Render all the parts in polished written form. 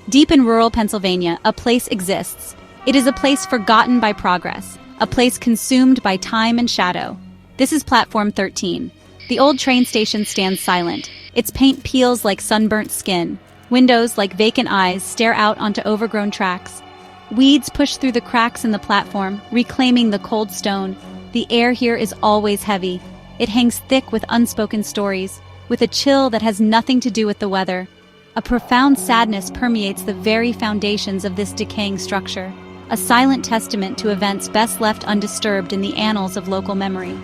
Deep in rural Pennsylvania, a place exists. It is a place forgotten by progress, a place consumed by time and shadow. This is Platform 13. The old train station stands silent. Its paint peels like sunburnt skin. Windows, like vacant eyes, stare out onto overgrown tracks. Weeds push through the cracks in the platform, reclaiming the cold stone. The air here is always heavy. It hangs thick with unspoken stories, with a chill that has nothing to do with the weather. A profound sadness permeates the very foundations of this decaying structure, a silent testament to events best left undisturbed in the annals of local memory.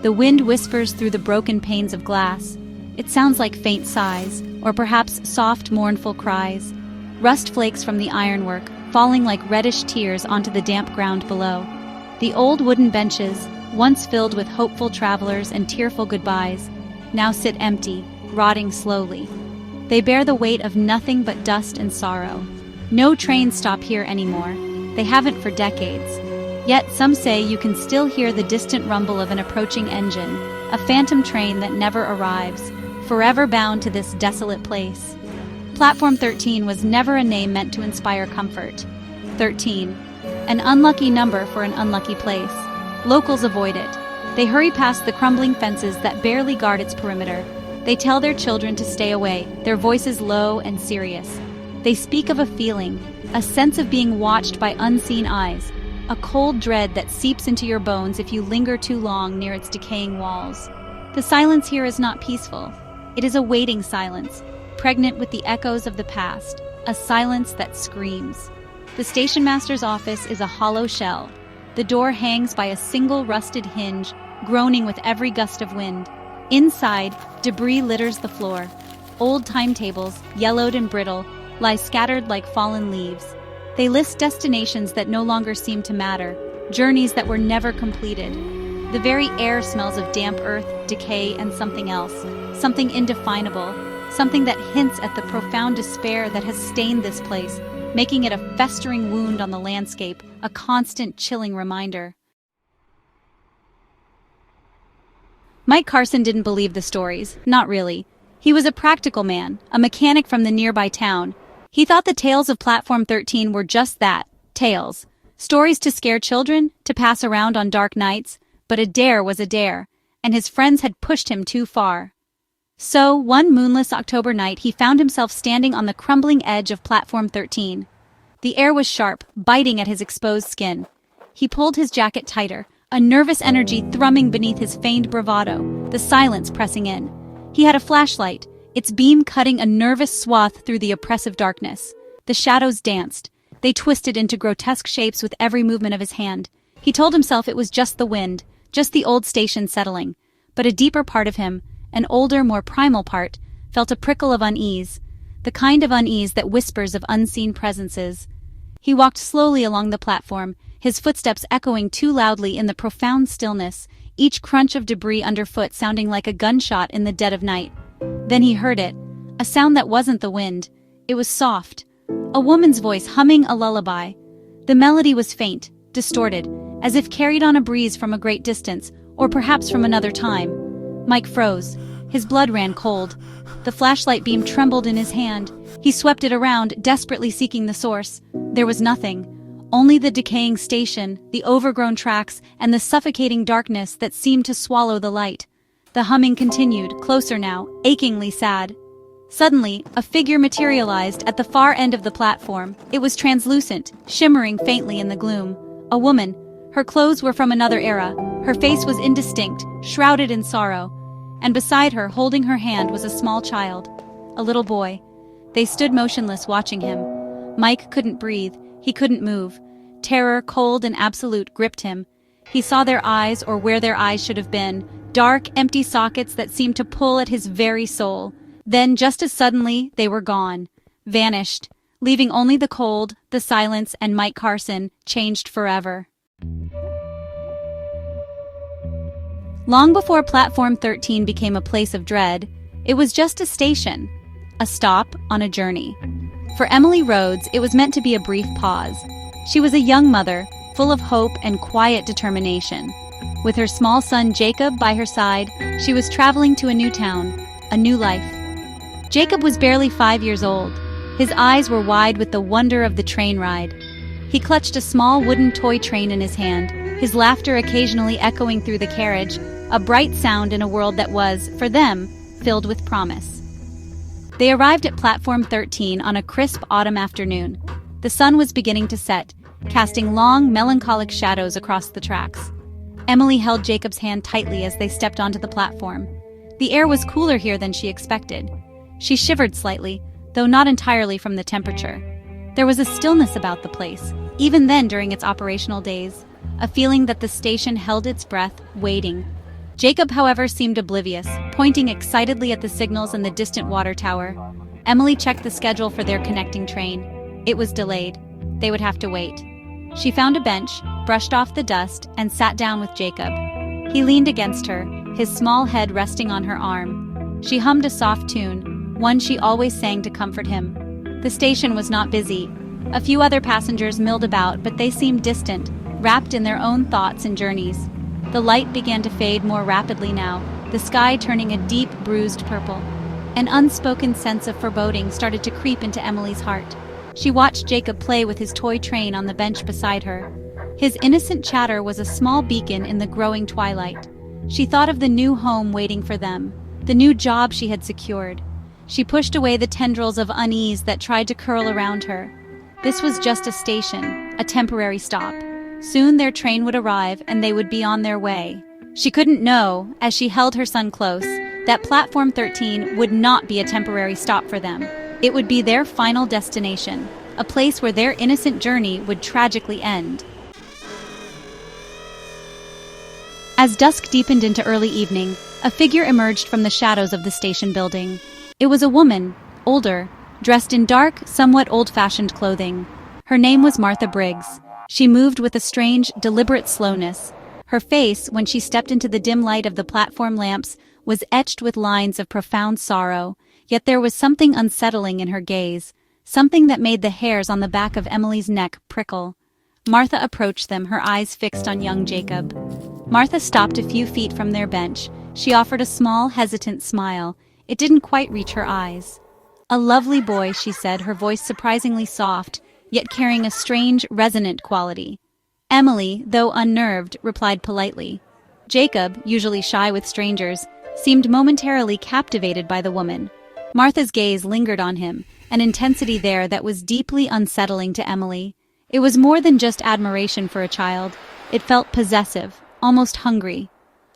The wind whispers through the broken panes of glass. It sounds like faint sighs, or perhaps soft, mournful cries. Rust flakes from the ironwork, falling like reddish tears onto the damp ground below. The old wooden benches, once filled with hopeful travelers and tearful goodbyes, now sit empty, rotting slowly. They bear the weight of nothing but dust and sorrow. No trains stop here anymore. They haven't for decades. Yet some say you can still hear the distant rumble of an approaching engine, a phantom train that never arrives, forever bound to this desolate place. Platform 13 was never a name meant to inspire comfort. 13. An unlucky number for an unlucky place. Locals avoid it. They hurry past the crumbling fences that barely guard its perimeter. They tell their children to stay away, their voices low and serious. They speak of a feeling, a sense of being watched by unseen eyes, a cold dread that seeps into your bones if you linger too long near its decaying walls. The silence here is not peaceful. It is a waiting silence, pregnant with the echoes of the past, a silence that screams. The station master's office is a hollow shell. The door hangs by a single rusted hinge, groaning with every gust of wind. Inside, debris litters the floor. Old timetables, yellowed and brittle, lie scattered like fallen leaves. They list destinations that no longer seem to matter, journeys that were never completed. The very air smells of damp earth, decay, and something else, something indefinable, something that hints at the profound despair that has stained this place, making it a festering wound on the landscape, a constant chilling reminder. Mike Carson didn't believe the stories, not really. He was a practical man, a mechanic from the nearby town. He thought the tales of Platform 13 were just that, tales. Stories to scare children, to pass around on dark nights, but a dare was a dare, and his friends had pushed him too far. So, one moonless October night, he found himself standing on the crumbling edge of Platform 13. The air was sharp, biting at his exposed skin. He pulled his jacket tighter, a nervous energy thrumming beneath his feigned bravado, the silence pressing in. He had a flashlight, its beam cutting a nervous swath through the oppressive darkness. The shadows danced. They twisted into grotesque shapes with every movement of his hand. He told himself it was just the wind, just the old station settling. But a deeper part of him, an older, more primal part, felt a prickle of unease, the kind of unease that whispers of unseen presences. He walked slowly along the platform, his footsteps echoing too loudly in the profound stillness, each crunch of debris underfoot sounding like a gunshot in the dead of night. Then he heard it, a sound that wasn't the wind. It was soft, a woman's voice humming a lullaby. The melody was faint, distorted, as if carried on a breeze from a great distance, or perhaps from another time. Mike froze. His blood ran cold. The flashlight beam trembled in his hand. He swept it around, desperately seeking the source. There was nothing. Only the decaying station, the overgrown tracks, and the suffocating darkness that seemed to swallow the light. The humming continued, closer now, achingly sad. Suddenly, a figure materialized at the far end of the platform. It was translucent, shimmering faintly in the gloom. A woman. Her clothes were from another era. Her face was indistinct, shrouded in sorrow. And beside her, holding her hand, was a small child. A little boy. They stood motionless, watching him. Mike couldn't breathe. He couldn't move. Terror, cold and absolute, gripped him. He saw their eyes, or where their eyes should have been, dark, empty sockets that seemed to pull at his very soul. Then, just as suddenly, they were gone. Vanished. Leaving only the cold, the silence, and Mike Carson, changed forever. Long before Platform 13 became a place of dread, it was just a station, a stop on a journey. For Emily Rhodes, it was meant to be a brief pause. She was a young mother, full of hope and quiet determination. With her small son Jacob by her side, she was traveling to a new town, a new life. Jacob was barely 5 years old. His eyes were wide with the wonder of the train ride. He clutched a small wooden toy train in his hand, his laughter occasionally echoing through the carriage, a bright sound in a world that was, for them, filled with promise. They arrived at platform 13 on a crisp autumn afternoon. The sun was beginning to set, casting long, melancholic shadows across the tracks. Emily held Jacob's hand tightly as they stepped onto the platform. The air was cooler here than she expected. She shivered slightly, though not entirely from the temperature. There was a stillness about the place, even then during its operational days, a feeling that the station held its breath, waiting. Jacob, however, seemed oblivious, pointing excitedly at the signals in the distant water tower. Emily checked the schedule for their connecting train. It was delayed. They would have to wait. She found a bench, brushed off the dust, and sat down with Jacob. He leaned against her, his small head resting on her arm. She hummed a soft tune, one she always sang to comfort him. The station was not busy. A few other passengers milled about, but they seemed distant, wrapped in their own thoughts and journeys. The light began to fade more rapidly now, the sky turning a deep, bruised purple. An unspoken sense of foreboding started to creep into Emily's heart. She watched Jacob play with his toy train on the bench beside her. His innocent chatter was a small beacon in the growing twilight. She thought of the new home waiting for them, the new job she had secured. She pushed away the tendrils of unease that tried to curl around her. This was just a station, a temporary stop. Soon their train would arrive and they would be on their way. She couldn't know, as she held her son close, that platform 13 would not be a temporary stop for them. It would be their final destination, a place where their innocent journey would tragically end. As dusk deepened into early evening, a figure emerged from the shadows of the station building. It was a woman, older, dressed in dark, somewhat old-fashioned clothing. Her name was Martha Briggs. She moved with a strange, deliberate slowness. Her face, when she stepped into the dim light of the platform lamps, was etched with lines of profound sorrow, yet there was something unsettling in her gaze, something that made the hairs on the back of Emily's neck prickle. Martha approached them, her eyes fixed on young Jacob. Martha stopped a few feet from their bench. She offered a small, hesitant smile. It didn't quite reach her eyes. "A lovely boy," she said, her voice surprisingly soft, yet carrying a strange, resonant quality. Emily, though unnerved, replied politely. Jacob, usually shy with strangers, seemed momentarily captivated by the woman. Martha's gaze lingered on him, an intensity there that was deeply unsettling to Emily. It was more than just admiration for a child. It felt possessive, almost hungry.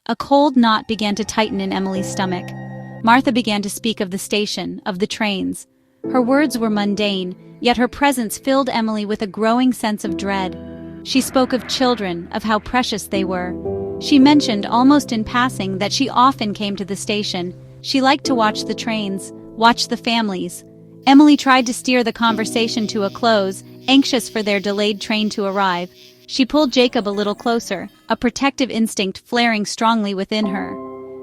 A cold knot began to tighten in Emily's stomach. Martha began to speak of the station, of the trains. Her words were mundane, yet her presence filled Emily with a growing sense of dread. She spoke of children, of how precious they were. She mentioned, almost in passing, that she often came to the station. She liked to watch the trains, watch the families. Emily tried to steer the conversation to a close, anxious for their delayed train to arrive. She pulled Jacob a little closer, a protective instinct flaring strongly within her.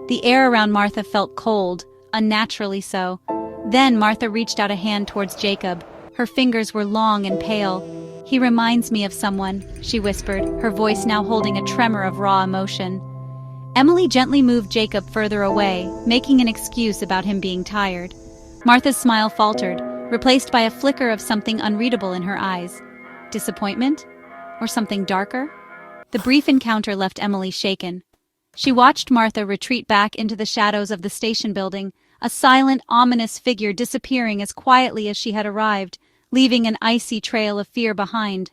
The air around Martha felt cold, unnaturally so. Then Martha reached out a hand towards Jacob. Her fingers were long and pale. "He reminds me of someone," she whispered, her voice now holding a tremor of raw emotion. Emily gently moved Jacob further away, making an excuse about him being tired. Martha's smile faltered, replaced by a flicker of something unreadable in her eyes. Disappointment? Or something darker? The brief encounter left Emily shaken. She watched Martha retreat back into the shadows of the station building, a silent, ominous figure disappearing as quietly as she had arrived, leaving an icy trail of fear behind.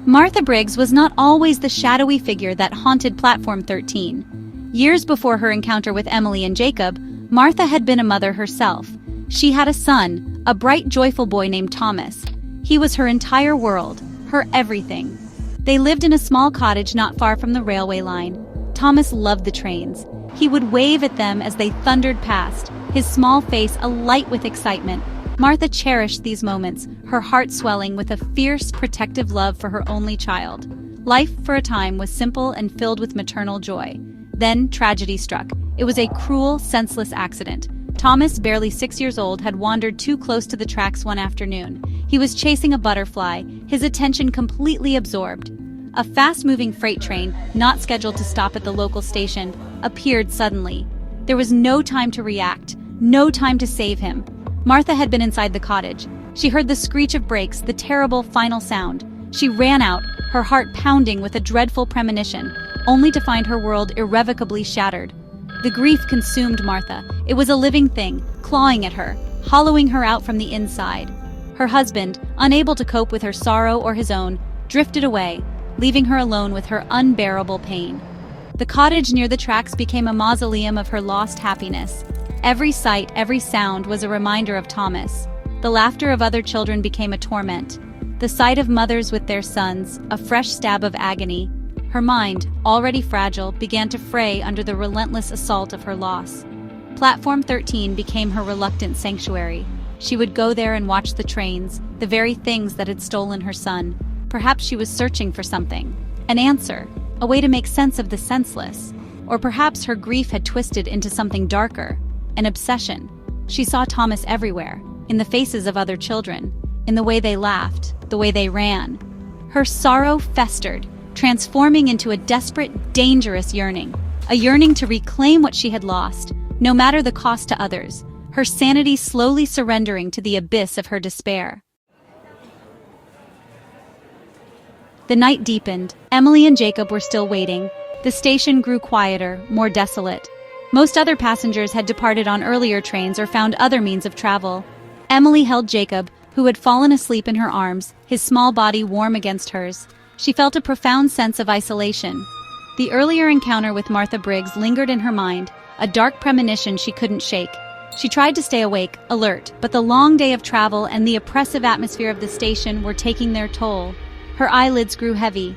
Martha Briggs was not always the shadowy figure that haunted Platform 13. Years before her encounter with Emily and Jacob, Martha had been a mother herself. She had a son, a bright, joyful boy named Thomas. He was her entire world, her everything. They lived in a small cottage not far from the railway line. Thomas loved the trains. He would wave at them as they thundered past, his small face alight with excitement. Martha cherished these moments, her heart swelling with a fierce, protective love for her only child. Life, for a time, was simple and filled with maternal joy. Then tragedy struck. It was a cruel, senseless accident. Thomas, barely 6 years old, had wandered too close to the tracks one afternoon. He was chasing a butterfly, his attention completely absorbed. A fast-moving freight train, not scheduled to stop at the local station, appeared suddenly. There was no time to react, No time to save him. Martha had been inside the cottage. She heard the screech of brakes, the terrible final sound. She ran out, her heart pounding with a dreadful premonition, only to find her world irrevocably shattered. The grief consumed Martha. It was a living thing, clawing at her, hollowing her out from the inside. Her husband, unable to cope with her sorrow or his own, drifted away, leaving her alone with her unbearable pain. The cottage near the tracks became a mausoleum of her lost happiness. Every sight, every sound was a reminder of Thomas. The laughter of other children became a torment. The sight of mothers with their sons, a fresh stab of agony. Her mind, already fragile, began to fray under the relentless assault of her loss. Platform 13 became her reluctant sanctuary. She would go there and watch the trains, the very things that had stolen her son. Perhaps she was searching for something, an answer, a way to make sense of the senseless. Or perhaps her grief had twisted into something darker, an obsession. She saw Thomas everywhere, in the faces of other children, in the way they laughed, the way they ran. Her sorrow festered, transforming into a desperate, dangerous yearning. A yearning to reclaim what she had lost, no matter the cost to others, her sanity slowly surrendering to the abyss of her despair. The night deepened. Emily and Jacob were still waiting. The station grew quieter, more desolate. Most other passengers had departed on earlier trains or found other means of travel. Emily held Jacob, who had fallen asleep in her arms, his small body warm against hers. She felt a profound sense of isolation. The earlier encounter with Martha Briggs lingered in her mind, a dark premonition she couldn't shake. She tried to stay awake, alert, but the long day of travel and the oppressive atmosphere of the station were taking their toll. Her eyelids grew heavy.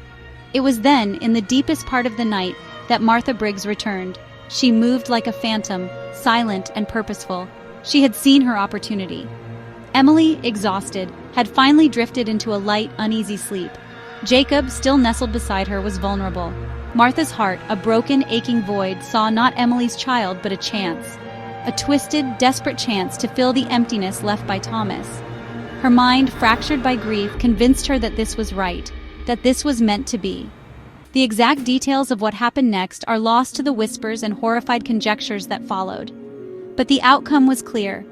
It was then, in the deepest part of the night, that Martha Briggs returned. She moved like a phantom, silent and purposeful. She had seen her opportunity. Emily, exhausted, had finally drifted into a light, uneasy sleep. Jacob, still nestled beside her, was vulnerable. Martha's heart, a broken, aching void, saw not Emily's child but a chance. A twisted, desperate chance to fill the emptiness left by Thomas. Her mind, fractured by grief, convinced her that this was right, that this was meant to be. The exact details of what happened next are lost to the whispers and horrified conjectures that followed. But the outcome was clear.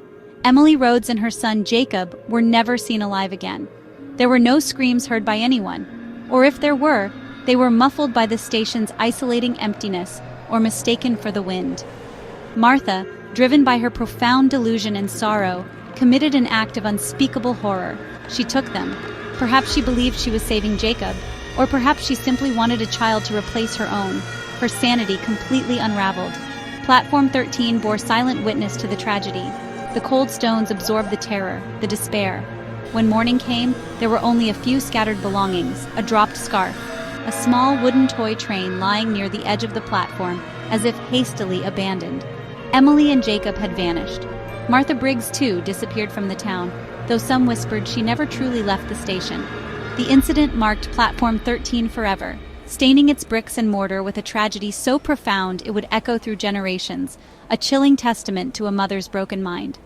Emily Rhodes and her son Jacob were never seen alive again. There were no screams heard by anyone, or if there were, they were muffled by the station's isolating emptiness or mistaken for the wind. Martha, driven by her profound delusion and sorrow, committed an act of unspeakable horror. She took them. Perhaps she believed she was saving Jacob, or perhaps she simply wanted a child to replace her own, her sanity completely unraveled. Platform 13 bore silent witness to the tragedy. The cold stones absorbed the terror, the despair. When morning came, there were only a few scattered belongings, a dropped scarf, a small wooden toy train lying near the edge of the platform, as if hastily abandoned. Emily and Jacob had vanished. Martha Briggs, too, disappeared from the town, though some whispered she never truly left the station. The incident marked Platform 13 forever, staining its bricks and mortar with a tragedy so profound it would echo through generations, a chilling testament to a mother's broken mind.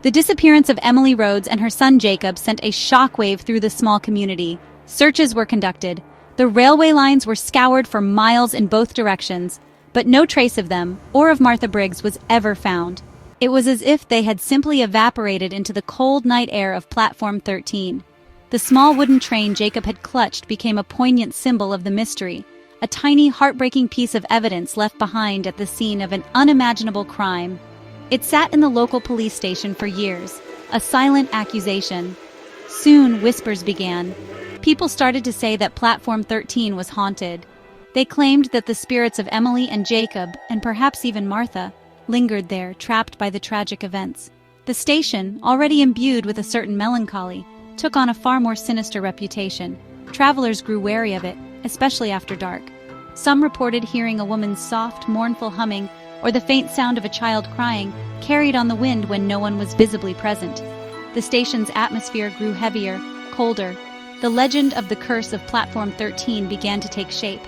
The disappearance of Emily Rhodes and her son Jacob sent a shockwave through the small community. Searches were conducted. The railway lines were scoured for miles in both directions, but no trace of them, or of Martha Briggs, was ever found. It was as if they had simply evaporated into the cold night air of Platform 13. The small wooden train Jacob had clutched became a poignant symbol of the mystery, a tiny, heartbreaking piece of evidence left behind at the scene of an unimaginable crime. It sat in the local police station for years, a silent accusation. Soon, whispers began. People started to say that Platform 13 was haunted. They claimed that the spirits of Emily and Jacob, and perhaps even Martha, lingered there, trapped by the tragic events. The station, already imbued with a certain melancholy, took on a far more sinister reputation. Travelers grew wary of it, especially after dark. Some reported hearing a woman's soft, mournful humming, or the faint sound of a child crying, carried on the wind when no one was visibly present. The station's atmosphere grew heavier, colder. The legend of the curse of Platform 13 began to take shape.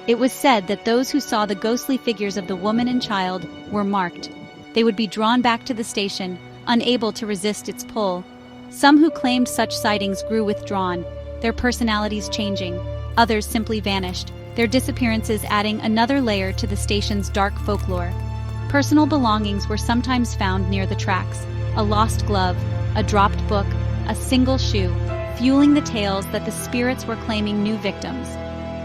It was said that those who saw the ghostly figures of the woman and child were marked. They would be drawn back to the station, unable to resist its pull. Some who claimed such sightings grew withdrawn, their personalities changing. Others simply vanished, their disappearances adding another layer to the station's dark folklore. Personal belongings were sometimes found near the tracks: a lost glove, a dropped book, a single shoe, fueling the tales that the spirits were claiming new victims.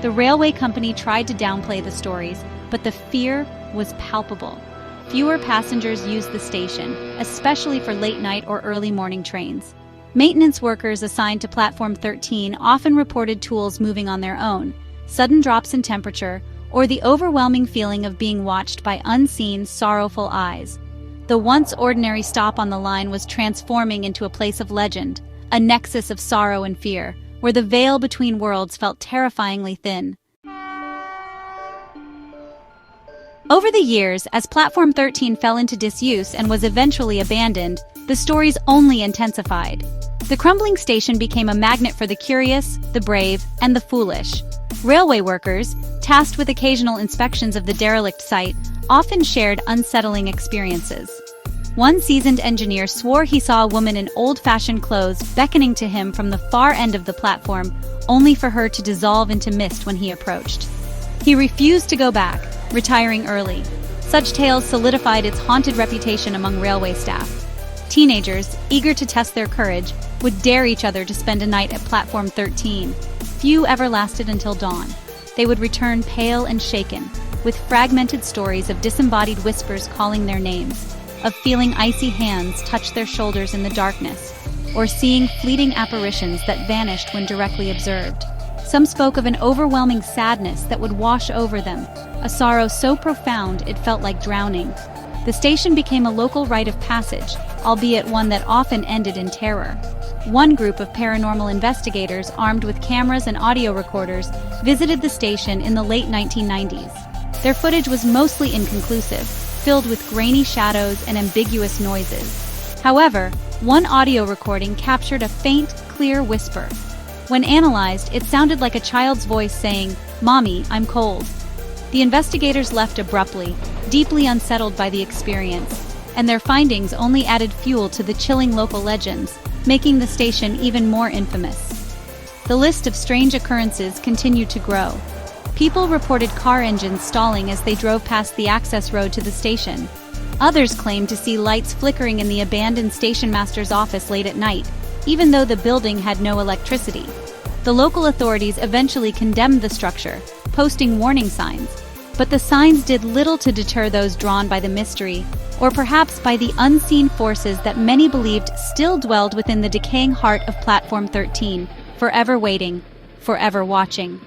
The railway company tried to downplay the stories, but the fear was palpable. Fewer passengers used the station, especially for late-night or early morning trains. Maintenance workers assigned to Platform 13 often reported tools moving on their own, sudden drops in temperature, or the overwhelming feeling of being watched by unseen, sorrowful eyes. The once ordinary stop on the line was transforming into a place of legend, a nexus of sorrow and fear, where the veil between worlds felt terrifyingly thin. Over the years, as Platform 13 fell into disuse and was eventually abandoned, the stories only intensified. The crumbling station became a magnet for the curious, the brave, and the foolish. Railway workers, tasked with occasional inspections of the derelict site, often shared unsettling experiences. One seasoned engineer swore he saw a woman in old-fashioned clothes beckoning to him from the far end of the platform, only for her to dissolve into mist when he approached. He refused to go back, retiring early. Such tales solidified its haunted reputation among railway staff. Teenagers, eager to test their courage, would dare each other to spend a night at Platform 13. Few ever lasted until dawn. They would return pale and shaken, with fragmented stories of disembodied whispers calling their names, of feeling icy hands touch their shoulders in the darkness, or seeing fleeting apparitions that vanished when directly observed. Some spoke of an overwhelming sadness that would wash over them, a sorrow so profound it felt like drowning. The station became a local rite of passage, albeit one that often ended in terror. One group of paranormal investigators armed with cameras and audio recorders visited the station in the late 1990s. Their footage was mostly inconclusive, filled with grainy shadows and ambiguous noises. However, one audio recording captured a faint, clear whisper. When analyzed, it sounded like a child's voice saying, "Mommy, I'm cold." The investigators left abruptly, deeply unsettled by the experience, and their findings only added fuel to the chilling local legends, making the station even more infamous. The list of strange occurrences continued to grow. People reported car engines stalling as they drove past the access road to the station. Others claimed to see lights flickering in the abandoned station master's office late at night, even though the building had no electricity. The local authorities eventually condemned the structure, posting warning signs, but the signs did little to deter those drawn by the mystery, or perhaps by the unseen forces that many believed still dwelled within the decaying heart of Platform 13, forever waiting, forever watching.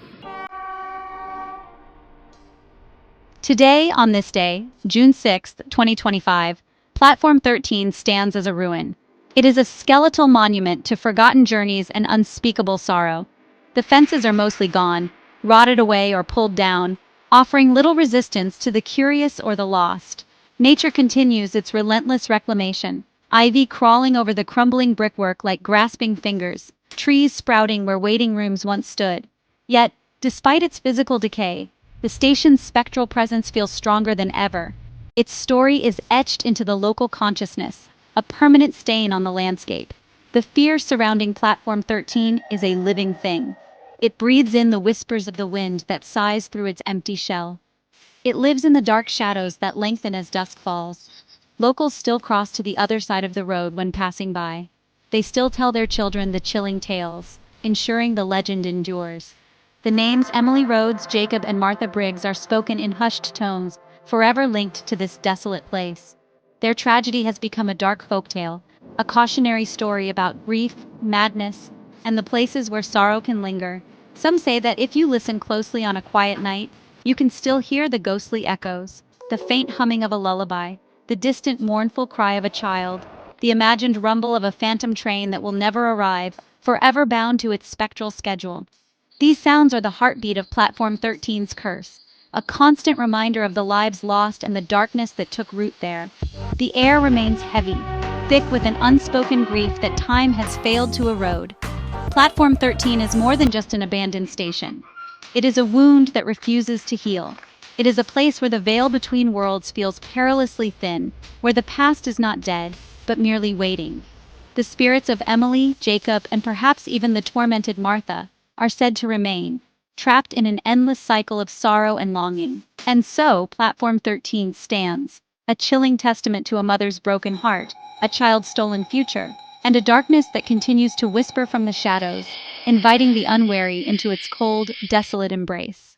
Today, on this day, June 6, 2025, Platform 13 stands as a ruin. It is a skeletal monument to forgotten journeys and unspeakable sorrow. The fences are mostly gone, rotted away or pulled down, offering little resistance to the curious or the lost. Nature continues its relentless reclamation, ivy crawling over the crumbling brickwork like grasping fingers, trees sprouting where waiting rooms once stood. Yet, despite its physical decay, the station's spectral presence feels stronger than ever. Its story is etched into the local consciousness, a permanent stain on the landscape. The fear surrounding Platform 13 is a living thing. It breathes in the whispers of the wind that sighs through its empty shell. It lives in the dark shadows that lengthen as dusk falls. Locals still cross to the other side of the road when passing by. They still tell their children the chilling tales, ensuring the legend endures. The names Emily Rhodes, Jacob, and Martha Briggs are spoken in hushed tones, forever linked to this desolate place. Their tragedy has become a dark folktale, a cautionary story about grief, madness, and the places where sorrow can linger. Some say that if you listen closely on a quiet night, you can still hear the ghostly echoes, the faint humming of a lullaby, the distant mournful cry of a child, the imagined rumble of a phantom train that will never arrive, forever bound to its spectral schedule. These sounds are the heartbeat of Platform 13's curse, a constant reminder of the lives lost and the darkness that took root there. The air remains heavy, thick with an unspoken grief that time has failed to erode. Platform 13 is more than just an abandoned station. It is a wound that refuses to heal. It is a place where the veil between worlds feels perilously thin, where the past is not dead, but merely waiting. The spirits of Emily, Jacob, and perhaps even the tormented Martha are said to remain, trapped in an endless cycle of sorrow and longing. And so, Platform 13 stands, a chilling testament to a mother's broken heart, a child's stolen future, and a darkness that continues to whisper from the shadows, inviting the unwary into its cold, desolate embrace.